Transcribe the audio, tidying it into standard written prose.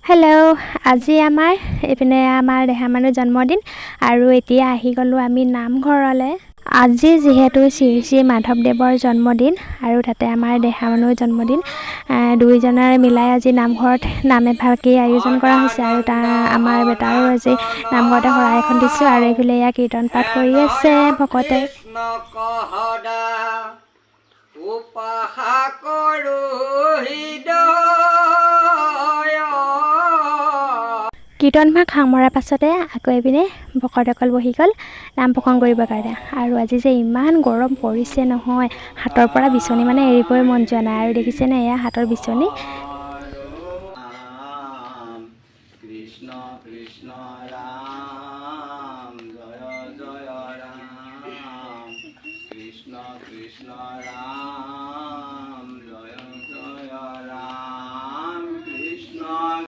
Hello', আজি আমাৰ দেহামানুৰ জন্মদিন আৰু এতিয়া আহি গ'লোঁ আমি নামঘৰলৈ। আজি যিহেতু শ্ৰী শ্ৰী মাধৱদেৱৰ জন্মদিন আৰু তাতে আমাৰ দেহামানুৰ জন্মদিন, দুইজনৰ মিলাই আজি নামঘৰত নাম এভাগি আয়োজন কৰা হৈছে আৰু আমাৰ বেটাৰো আজি নামঘৰতে শৰাই এখন দিছোঁ আৰু এইফালে এয়া কীৰ্তন পাঠ কৰি আছে ভকতে। কীৰ্তন ভাগ সামৰাৰ পাছতে আকৌ এপিনে ভকতসকল বহি গ'ল নাম প্ৰসংগ কৰিবৰ কাৰণে। আৰু আজি যে ইমান গৰম পৰিছে নহয়, হাতৰ পৰা বিচনী মানে এৰিবই মন যোৱা নাই। আৰু দেখিছেনে এয়া হাতৰ বিচনী। কৃষ্ণ কৃষ্ণ ৰাম